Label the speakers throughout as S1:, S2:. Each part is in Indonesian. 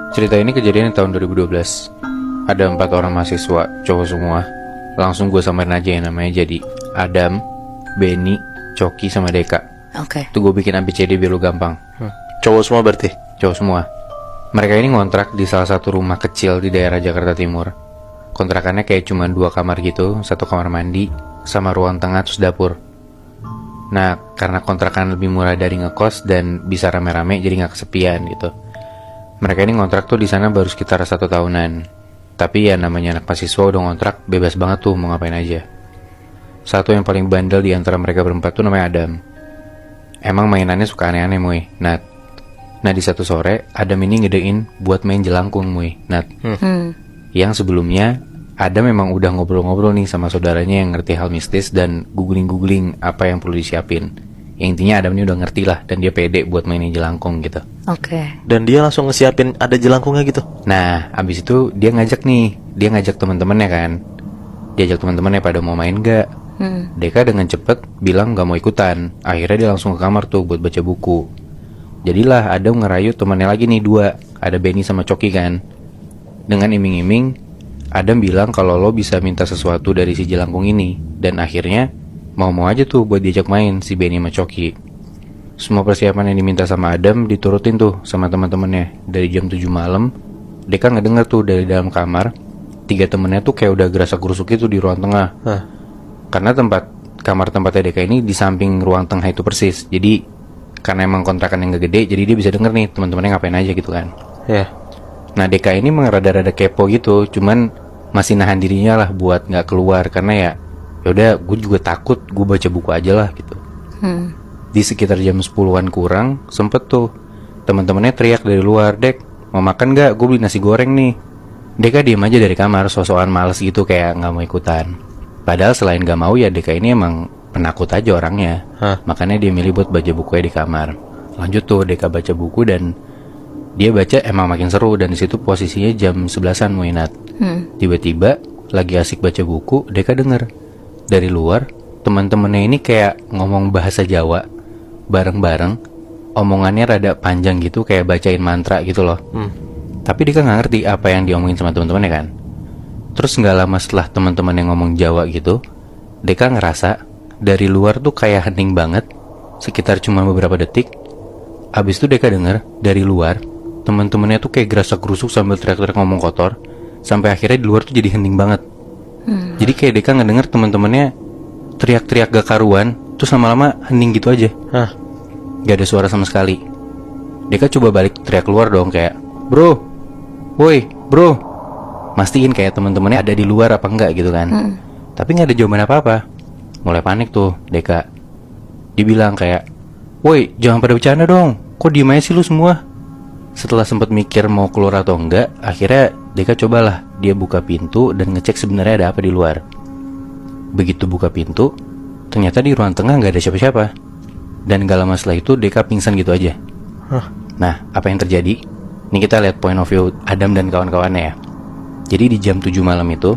S1: Cerita ini kejadian di tahun 2012. Ada 4 orang mahasiswa, cowok semua. Langsung gue samarin aja yang namanya jadi Adam, Benny, Coki, sama Deka.
S2: Oke.
S1: Itu gue bikin ABCD biar lu gampang.
S3: Cowok semua berarti?
S1: Cowok semua. Mereka ini ngontrak di salah satu rumah kecil di daerah Jakarta Timur. Kontrakannya kayak cuma 2 kamar gitu, 1 kamar mandi, sama ruang tengah terus dapur. Nah, karena kontrakan lebih murah dari ngekos dan bisa rame-rame jadi gak kesepian gitu. Mereka ini ngontrak tuh di sana baru sekitar 1 tahunan. Tapi ya namanya anak mahasiswa udah ngontrak, bebas banget tuh mau ngapain aja. Satu yang paling bandel di antara mereka berempat tuh namanya Adam. Emang mainannya suka aneh-aneh, Muy. Nah di satu sore, Adam ini ngedein buat main jelangkung, Muy. Yang sebelumnya, Adam memang udah ngobrol-ngobrol nih sama saudaranya yang ngerti hal mistis dan googling-googling apa yang perlu disiapin. Yang intinya Adam ini udah ngerti lah dan dia pede buat mainin jelangkung gitu.
S2: Oke.
S3: Dan dia langsung ngesiapin ada jelangkungnya gitu?
S1: Nah, abis itu dia ngajak teman-temannya kan. Diajak teman-temannya pada mau main gak? Deka dengan cepet bilang gak mau ikutan. Akhirnya dia langsung ke kamar tuh buat baca buku. Jadilah Adam ngerayu temannya lagi nih 2. Ada Benny sama Coki kan. Dengan iming-iming, Adam bilang kalau lo bisa minta sesuatu dari si jelangkung ini. Dan akhirnya mau-mau aja tuh buat diajak main si Benny sama Coki. Semua persiapan yang diminta sama Adam diturutin tuh sama teman-temannya. Dari jam 7 malam, Deka ngedenger tuh dari dalam kamar 3 temennya tuh kayak udah gerasak-gerusuk itu di ruang tengah. Karena kamar tempatnya Deka ini di samping ruang tengah itu persis. Jadi karena emang kontrakan yang gak gede, jadi dia bisa denger nih teman-temannya ngapain aja gitu kan. Nah Deka ini rada-rada kepo gitu, cuman masih nahan dirinya lah buat nggak keluar karena ya udah gue juga takut, gue baca buku aja lah gitu. Di sekitar jam 10-an kurang sempet tuh teman-temannya teriak dari luar, "Dek, mau makan gak? Gue beli nasi goreng nih." Deka diem aja dari kamar, sosokan males gitu kayak nggak mau ikutan. Padahal selain gak mau ya Deka ini emang penakut aja orangnya. Makanya dia milih buat baca bukunya di kamar. Lanjut tuh Deka baca buku dan dia baca emang makin seru. Dan disitu posisinya jam 11-an Muinat. Tiba-tiba lagi asik baca buku, Deka denger dari luar teman-temannya ini kayak ngomong bahasa Jawa bareng-bareng. Omongannya rada panjang gitu, kayak bacain mantra gitu loh. Tapi Deka gak ngerti apa yang diomongin sama teman-temannya kan. Terus gak lama setelah teman-teman yang ngomong Jawa gitu, Deka ngerasa dari luar tuh kayak hening banget, sekitar cuma beberapa detik. Abis itu Deka denger dari luar teman-temannya tuh kayak gerasak-gerusuk sambil teriak-teriak ngomong kotor. Sampai akhirnya di luar tuh jadi hening banget. Jadi kayak Deka ngedenger teman-temannya teriak-teriak gak karuan, terus lama-lama hening gitu aja. Gak ada suara sama sekali. Deka coba balik teriak keluar dong kayak, "Bro, woi bro," mastiin kayak teman-temannya ada di luar apa enggak gitu kan. Tapi gak ada jawaban apa-apa. Mulai panik tuh Deka. Dibilang kayak, "Woi jangan pada bercanda dong, kok diem aja sih lu semua?" Setelah sempat mikir mau keluar atau enggak, akhirnya Deka cobalah dia buka pintu dan ngecek sebenarnya ada apa di luar. Begitu buka pintu, ternyata di ruang tengah gak ada siapa-siapa. Dan gak lama setelah itu Deka pingsan gitu aja. Nah, apa yang terjadi? Ini kita lihat point of view Adam dan kawan-kawannya ya. Jadi di jam 7 malam itu,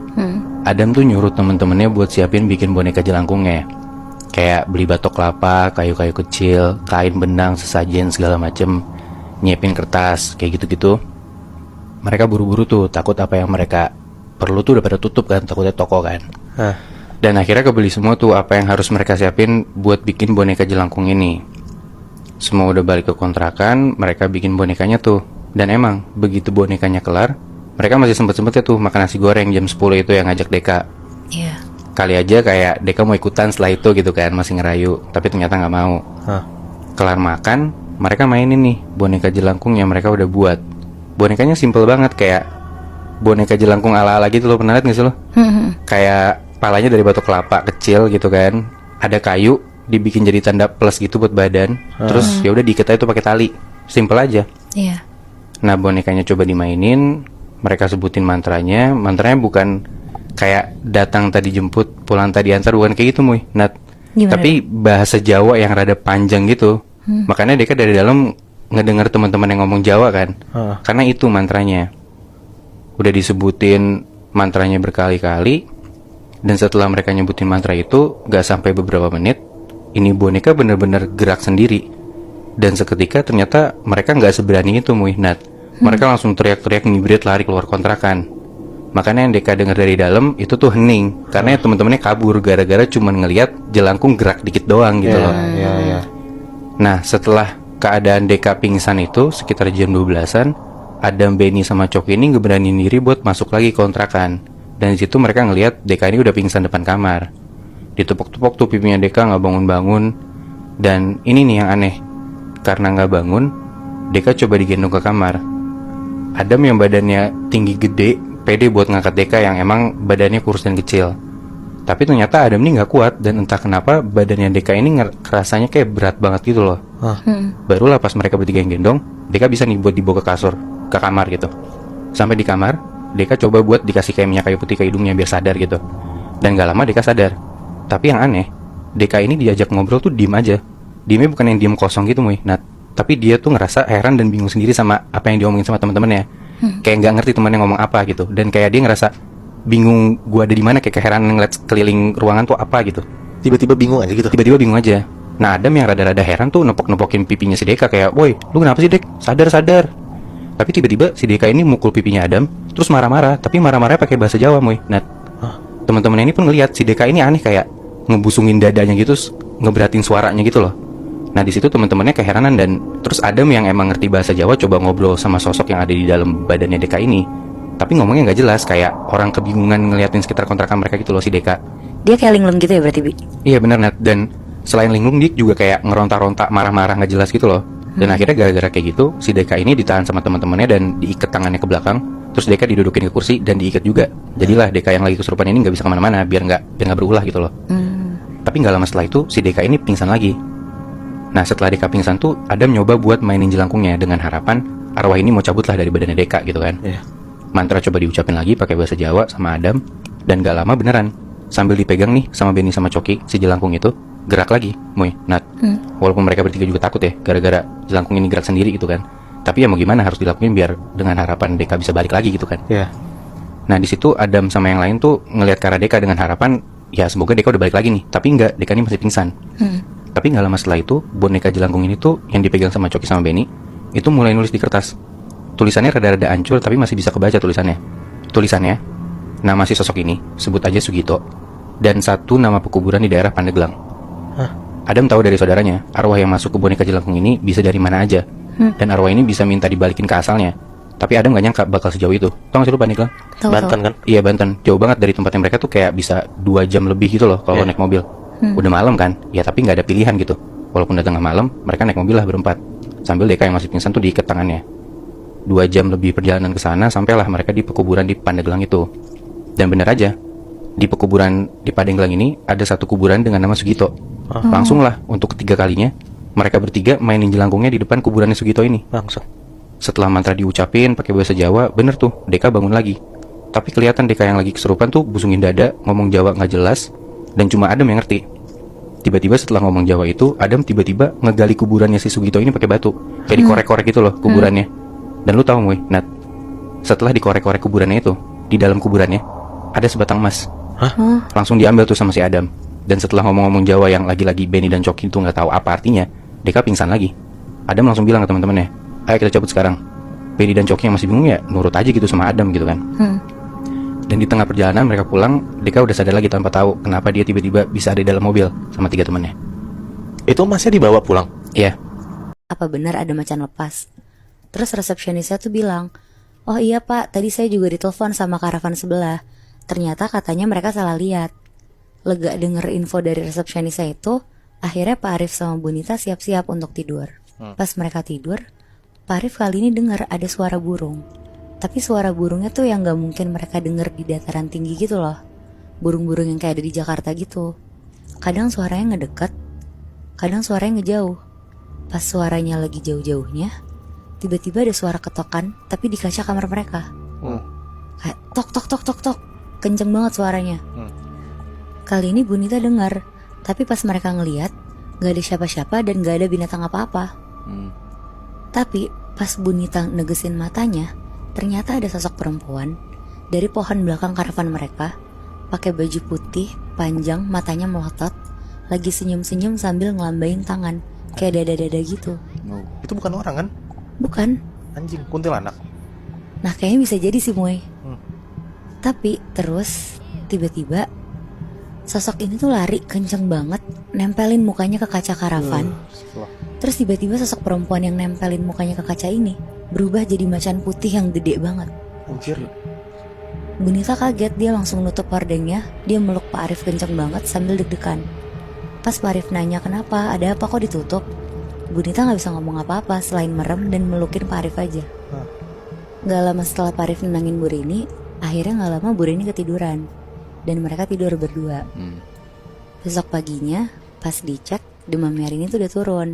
S1: Adam tuh nyuruh temen-temennya buat siapin bikin boneka jelangkungnya. Kayak beli batok kelapa, kayu-kayu kecil, kain benang, sesajen segala macem, nyiapin kertas, kayak gitu-gitu. Mereka buru-buru tuh, takut apa yang mereka perlu tuh udah pada tutup kan, takutnya toko kan. Dan akhirnya kebeli semua tuh apa yang harus mereka siapin buat bikin boneka jelangkung ini. Semua udah balik ke kontrakan, mereka bikin bonekanya tuh. Dan emang, begitu bonekanya kelar, mereka masih sempet-sempetnya tuh makan nasi goreng jam 10 itu yang ngajak Deka. Kali aja kayak Deka mau ikutan setelah itu gitu kan, masih ngerayu. Tapi ternyata gak mau. Kelar makan, mereka mainin nih boneka jelangkung yang mereka udah buat. Bonekanya simple banget, kayak boneka jelangkung ala-ala gitu loh. Pernah liat gak sih lo? Kayak palanya dari batok kelapa kecil gitu kan. Ada kayu dibikin jadi tanda plus gitu buat badan. Terus ya udah diikat aja tuh pakai tali. Simple aja. Nah bonekanya coba dimainin, mereka sebutin mantranya. Mantranya bukan kayak datang tadi jemput, pulang tadi antar, bukan kayak gitu Muy. Tapi bahasa Jawa yang rada panjang gitu. Makanya Deka dari dalam ngedengar teman-teman yang ngomong Jawa kan. Karena itu mantranya. Udah disebutin mantranya berkali-kali. Dan setelah mereka nyebutin mantra itu, gak sampai beberapa menit, ini boneka bener-bener gerak sendiri. Dan seketika ternyata mereka gak seberani itu Muihnat. Mereka langsung teriak-teriak ngibrit lari keluar kontrakan. Makanya yang Deka dengar dari dalam itu tuh hening, karena teman-temannya kabur gara-gara cuman ngelihat jelangkung gerak dikit doang gitu loh.
S3: Iya.
S1: Nah, setelah keadaan Deka pingsan itu sekitar jam 12-an, Adam, Benny sama Coki ini ngeberaniin diri buat masuk lagi ke kontrakan. Dan di situ mereka ngelihat Deka ini udah pingsan depan kamar. Ditepok-tepok tuh pipinya Deka nggak bangun-bangun. Dan ini nih yang aneh, karena nggak bangun, Deka coba digendong ke kamar. Adam yang badannya tinggi gede, pede buat ngangkat Deka yang emang badannya kurus dan kecil. Tapi ternyata Adam ini nggak kuat, dan entah kenapa badannya Deka ini rasanya kayak berat banget gitu loh. Barulah pas mereka bertiga yang gendong, Deka bisa nih buat dibawa ke kasur, ke kamar gitu. Sampai di kamar, Deka coba buat dikasih kayak minyak kayu putih ke hidungnya biar sadar gitu. Dan gak lama Deka sadar. Tapi yang aneh, Deka ini diajak ngobrol tuh diem aja. Diemnya bukan yang diem kosong gitu, Muy. Nah, tapi dia tuh ngerasa heran dan bingung sendiri sama apa yang diomongin sama teman-temannya. Kayak nggak ngerti temannya ngomong apa gitu. Dan kayak dia ngerasa bingung, gua ada di mana, kayak keheranan ngeliat keliling ruangan tuh apa gitu.
S3: Tiba-tiba bingung aja gitu.
S1: Tiba-tiba bingung aja. Nah, Adam yang rada-rada heran tuh nepok-nepokin pipinya si Deka kayak, "Woi, lu kenapa sih, Dek? Sadar." Tapi tiba-tiba si Deka ini mukul pipinya Adam, terus marah-marah, tapi marah-marahnya pakai bahasa Jawa, Muy. Nah, teman-temannya ini pun ngelihat si Deka ini aneh, kayak ngebusungin dadanya gitu, ngeberatin suaranya gitu loh. Nah, di situ teman-temannya keheranan, dan terus Adam yang emang ngerti bahasa Jawa coba ngobrol sama sosok yang ada di dalam badannya Deka ini. Tapi ngomongnya nggak jelas, kayak orang kebingungan ngeliatin sekitar kontrakan mereka gitu loh si Deka.
S2: Dia kayak linglung gitu ya berarti, Bi?
S1: Iya benar, Nat. Dan selain linglung, dia juga kayak ngeronta-ronta, marah-marah nggak jelas gitu loh. Dan akhirnya gara-gara kayak gitu, si Deka ini ditahan sama teman-temannya dan diikat tangannya ke belakang. Terus Deka didudukin ke kursi dan diikat juga. Jadilah Deka yang lagi kesurupan ini nggak bisa kemana-mana biar nggak berulah gitu loh. Tapi nggak lama setelah itu si Deka ini pingsan lagi. Nah, setelah Deka pingsan tuh Adam nyoba buat mainin jelangkungnya dengan harapan arwah ini mau cabutlah dari badannya Deka gitu kan. Mantra coba diucapin lagi pakai bahasa Jawa sama Adam, dan gak lama beneran sambil dipegang nih sama Benny sama Coki, si jelangkung itu gerak lagi, Muy, Nat. Walaupun mereka bertiga juga takut ya gara-gara jelangkung ini gerak sendiri gitu kan. Tapi ya mau gimana, harus dilakuin biar dengan harapan Deka bisa balik lagi gitu kan. Nah, di situ Adam sama yang lain tuh ngelihat ke arah Deka dengan harapan ya semoga Deka udah balik lagi nih. Tapi enggak, Deka ini masih pingsan. Tapi gak lama setelah itu boneka jelangkung ini tuh yang dipegang sama Coki sama Benny itu mulai nulis di kertas. Tulisannya rada-rada hancur tapi masih bisa kebaca tulisannya. Tulisannya, nama si sosok ini sebut aja Sugito, dan satu nama pekuburan di daerah Pandeglang. Adam tahu dari saudaranya arwah yang masuk ke boneka jelangkung ini bisa dari mana aja, dan arwah ini bisa minta dibalikin ke asalnya. Tapi Adam gak nyangka bakal sejauh itu. Tau gak sih lu Pandeglang?
S3: Banten kan?
S1: Iya, Banten. Jauh banget dari tempatnya mereka tuh, kayak bisa 2 jam lebih gitu loh kalau naik mobil. Udah malam kan, ya tapi nggak ada pilihan gitu. Walaupun udah tengah malam, mereka naik mobil lah berempat. Sambil Deka yang masih pingsan tuh diikat tangannya. 2 jam lebih perjalanan ke sana, sampailah mereka di pekuburan di Pandeglang itu. Dan bener aja, di pekuburan di Pandeglang ini ada satu kuburan dengan nama Sugito. Langsung lah untuk ketiga kalinya mereka bertiga mainin jelangkungnya di depan kuburannya Sugito ini.
S3: Langsung.
S1: Setelah mantra diucapin pakai bahasa Jawa, bener tuh Deka bangun lagi. Tapi kelihatan Deka yang lagi kesurupan tuh busungin dada, ngomong Jawa nggak jelas, dan cuma Adam yang ngerti. Tiba-tiba setelah ngomong Jawa itu, Adam tiba-tiba ngegali kuburannya si Sugito ini pakai batu. Kayak dikorek-korek gitu loh kuburannya. Dan lu tahu Muy, Nat, setelah dikorek-korek kuburannya itu, di dalam kuburannya ada sebatang emas. Langsung diambil tuh sama si Adam. Dan setelah ngomong-ngomong Jawa yang lagi-lagi Benny dan Coki itu nggak tahu apa artinya, Deka pingsan lagi. Adam langsung bilang ke teman-temannya, ayo kita cabut sekarang. Benny dan Coki yang masih bingung ya nurut aja gitu sama Adam gitu kan. Dan di tengah perjalanan mereka pulang, Deka udah sadar lagi tanpa tahu kenapa dia tiba-tiba bisa ada di dalam mobil sama 3 temannya.
S3: Itu masnya dibawa pulang?
S1: Iya.
S2: Apa benar ada macan lepas? Terus resepsionisnya tuh bilang, oh iya pak, tadi saya juga ditelepon sama karavan sebelah. Ternyata katanya mereka salah lihat. Lega denger info dari resepsionisnya itu, akhirnya Pak Arif sama Bu Nita siap-siap untuk tidur. Pas mereka tidur, Pak Arif kali ini dengar ada suara burung. Tapi suara burungnya tuh yang gak mungkin mereka denger di dataran tinggi gitu loh. Burung-burung yang kayak ada di Jakarta gitu. Kadang suaranya ngedeket, kadang suaranya ngejauh. Pas suaranya lagi jauh-jauhnya, tiba-tiba ada suara ketokan tapi di kaca kamar mereka. Kayak tok tok tok tok tok. Kenceng banget suaranya. Kali ini Bu Nita dengar, tapi pas mereka ngeliat gak ada siapa-siapa dan gak ada binatang apa-apa. Tapi pas Bu Nita negesin matanya, ternyata ada sosok perempuan dari pohon belakang karavan mereka, pakai baju putih, panjang, matanya melotot, lagi senyum-senyum sambil ngelambain tangan, kayak dada-dada gitu.
S3: Itu bukan orang kan?
S2: Bukan.
S3: Anjing, kuntilanak.
S2: Nah kayaknya bisa jadi sih Moy. Tapi terus tiba-tiba sosok ini tuh lari kenceng banget, nempelin mukanya ke kaca karavan. Terus tiba-tiba sosok perempuan yang nempelin mukanya ke kaca ini berubah jadi macan putih yang gede banget.
S3: Anjir.
S2: Bunita kaget, dia langsung nutup hordengnya. Dia meluk Pak Arif kenceng banget sambil deg-degan. Pas Pak Arif nanya kenapa, ada apa kok ditutup, Bunita gak bisa ngomong apa-apa selain merem dan melukin Pak Arif aja. Gak lama setelah Pak Arif nenangin Bu Rini, akhirnya gak lama Bu Rini ketiduran dan mereka tidur berdua. Besok paginya pas dicek, demamnya Rini tuh udah turun.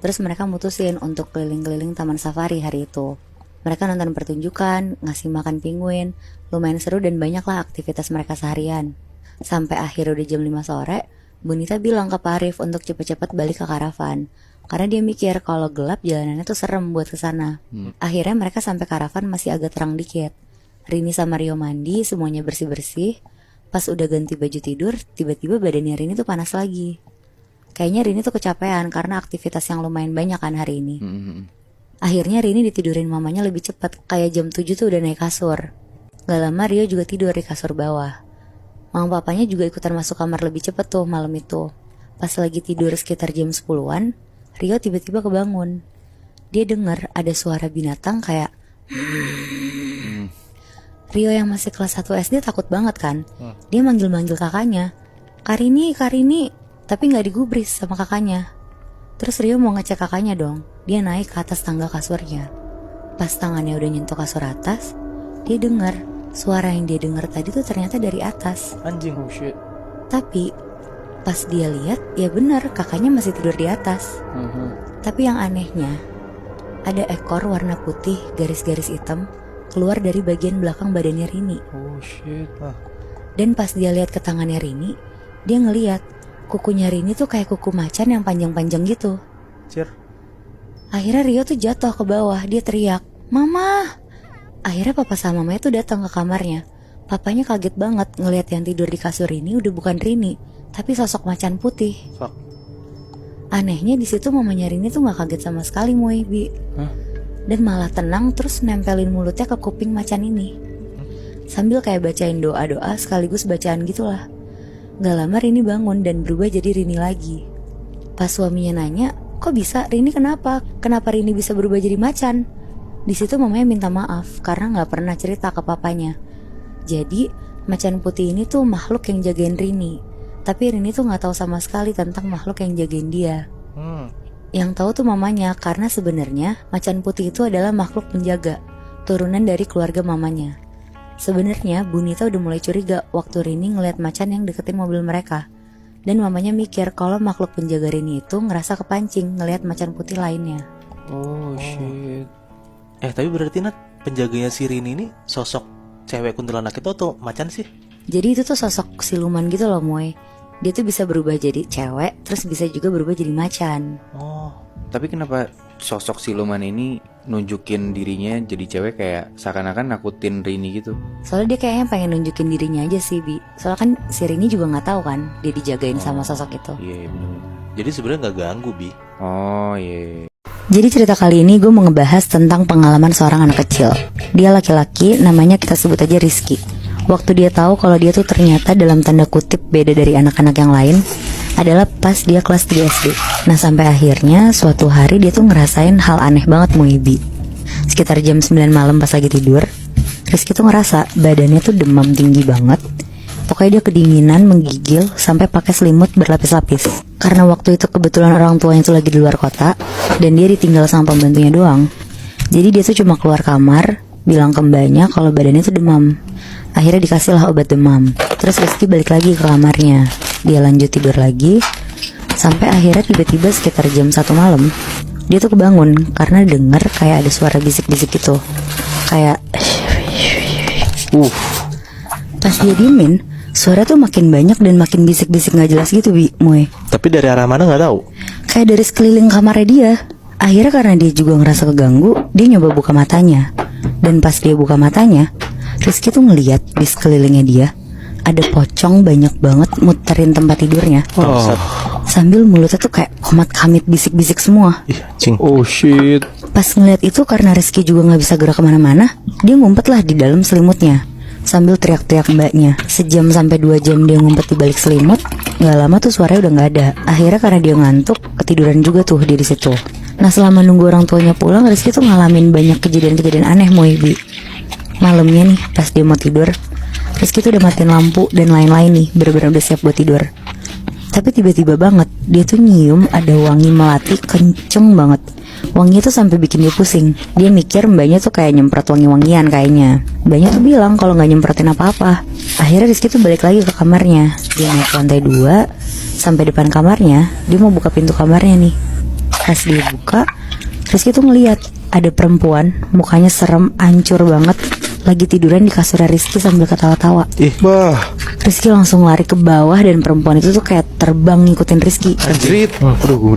S2: Terus mereka mutusin untuk keliling-keliling taman safari hari itu. Mereka nonton pertunjukan, ngasih makan penguin, lumayan seru dan banyaklah aktivitas mereka seharian. Sampai akhir udah jam 5 sore, Bunita bilang ke Pak Arif untuk cepet-cepet balik ke karavan. Karena dia mikir kalau gelap jalanannya tuh serem buat kesana. Akhirnya mereka sampai karavan masih agak terang dikit. Rini sama Rio mandi, semuanya bersih-bersih. Pas udah ganti baju tidur, tiba-tiba badannya Rini tuh panas lagi. Kayaknya Rini tuh kecapean karena aktivitas yang lumayan banyak kan hari ini. Akhirnya Rini ditidurin mamanya lebih cepat, kayak jam 7 tuh udah naik kasur. Gak lama Rio juga tidur di kasur bawah. Mama papanya juga ikutan masuk kamar lebih cepet tuh malam itu. Pas lagi tidur sekitar jam 10-an, Rio tiba-tiba kebangun. Dia dengar ada suara binatang kayak Rio yang masih kelas 1 SD takut banget kan. Dia manggil-manggil kakaknya, Karini, Karini, tapi gak digubris sama kakaknya. Terus Rio mau ngecek kakaknya dong. Dia naik ke atas tangga kasurnya. Pas tangannya udah nyentuh kasur atas, dia dengar suara yang dia dengar tadi tuh ternyata dari atas.
S3: Anjing. Oh shit.
S2: Tapi pas dia lihat, ya benar kakaknya masih tidur di atas. Tapi yang anehnya, ada ekor warna putih garis-garis hitam keluar dari bagian belakang badannya Rini.
S3: Oh shit.
S2: Dan pas dia lihat ke tangannya Rini, dia ngeliat kukunya Rini tuh kayak kuku macan yang panjang-panjang gitu.
S3: Anjir.
S2: Akhirnya Rio tuh jatuh ke bawah, dia teriak, "Mama!" Akhirnya papa sama mamanya tuh datang ke kamarnya. Papanya kaget banget ngelihat yang tidur di kasur ini udah bukan Rini, tapi sosok macan putih.
S3: Fuck.
S2: Anehnya di situ mamanya Rini tuh nggak kaget sama sekali, Moy, Bi. Dan malah tenang terus nempelin mulutnya ke kuping macan ini. Sambil kayak bacain doa-doa sekaligus bacaan gitulah. Gak lama Rini bangun dan berubah jadi Rini lagi. Pas suaminya nanya, kok bisa? Rini kenapa? Kenapa Rini bisa berubah jadi macan? Di situ mamanya minta maaf karena gak pernah cerita ke papanya. Jadi macan putih ini tuh makhluk yang jagain Rini. Tapi Rini tuh gak tahu sama sekali tentang makhluk yang jagain dia. Yang tahu tuh mamanya, karena sebenarnya macan putih itu adalah makhluk penjaga, turunan dari keluarga mamanya. Sebenarnya Bunita udah mulai curiga waktu Rini ngeliat macan yang deketin mobil mereka. Dan mamanya mikir kalau makhluk penjaga Rini itu ngerasa kepancing ngeliat macan putih lainnya.
S3: Oh shit. Tapi berarti Nat, penjaganya si Rini ini sosok cewek kuntilanak itu atau macan sih?
S2: Jadi itu tuh sosok siluman gitu loh, Moy. Dia tuh bisa berubah jadi cewek, terus bisa juga berubah jadi macan.
S3: Oh.
S1: Tapi kenapa sosok siluman ini nunjukin dirinya jadi cewek kayak seakan-akan nakutin Rini gitu?
S2: Soalnya dia kayaknya pengen nunjukin dirinya aja sih, Bi. Soalnya kan si Rini juga gak tahu kan dia dijagain sama sosok itu.
S1: Iya, bener.
S3: Jadi sebenarnya nggak ganggu, Bi.
S1: Oh iya.
S2: Jadi cerita kali ini gue mau ngebahas tentang pengalaman seorang anak kecil. Dia laki-laki, namanya kita sebut aja Rizky. Waktu dia tahu kalau dia tuh ternyata dalam tanda kutip beda dari anak-anak yang lain adalah pas dia kelas 3 SD. Nah sampai akhirnya suatu hari dia tuh ngerasain hal aneh banget, Muibi. Sekitar jam 9 malam pas lagi tidur, Rizky tuh ngerasa badannya tuh demam tinggi banget. Pokoknya dia kedinginan, menggigil, sampai pakai selimut berlapis-lapis. Karena waktu itu kebetulan orang tuanya tuh lagi di luar kota dan dia ditinggal sama pembantunya doang. Jadi dia tuh cuma keluar kamar, bilang ke mbaknya kalau badannya tuh demam. Akhirnya dikasihlah obat demam. Terus Rizky balik lagi ke kamarnya. Dia lanjut tidur lagi. Sampai akhirnya tiba-tiba sekitar jam 1 malam dia tuh kebangun karena denger kayak ada suara bisik-bisik gitu. Kayak Pas dia diemin, suara tuh makin banyak dan makin bisik-bisik gak jelas gitu, Bi, Moy.
S3: Tapi dari arah mana nggak tahu.
S2: Kayak dari sekeliling kamarnya dia. Akhirnya karena dia juga ngerasa keganggu, dia nyoba buka matanya. Dan pas dia buka matanya, Rizky tuh ngeliat di sekelilingnya dia ada pocong banyak banget muterin tempat tidurnya. Sambil mulutnya tuh kayak komat kamit bisik-bisik semua.
S3: Ih, cing.
S1: Oh shit.
S2: Pas ngeliat itu karena Rizky juga gak bisa gerak kemana-mana, dia ngumpet lah di dalam selimutnya sambil teriak-teriak mbaknya. Sejam sampai 2 jam dia ngumpet di balik selimut. Gak lama tuh suaranya udah gak ada. Akhirnya karena dia ngantuk, ketiduran juga tuh dia di situ. Nah selama nunggu orang tuanya pulang, Rizky tuh ngalamin banyak kejadian-kejadian aneh Moibi. Malamnya nih pas dia mau tidur, Rizky tuh udah matiin lampu dan lain-lain nih, bener-bener udah siap buat tidur. Tapi tiba-tiba banget dia tuh nyium ada wangi melati kenceng banget. Wanginya tuh sampai bikin dia pusing. Dia mikir mbaknya tuh kayak nyemprot wangi-wangian kayaknya. Mbaknya tuh bilang kalau nggak nyemprotin apa-apa. Akhirnya Rizky tuh balik lagi ke kamarnya. Dia naik ke lantai 2 sampai depan kamarnya. Dia mau buka pintu kamarnya nih. Pas dia buka, Rizky tuh ngeliat ada perempuan, mukanya serem, hancur banget, lagi tiduran di kasur Rizky sambil ketawa-tawa.
S4: Bah,
S2: Rizky langsung lari ke bawah dan perempuan itu tuh kayak terbang ngikutin Rizky.
S4: anjrit.
S1: Aduh, gue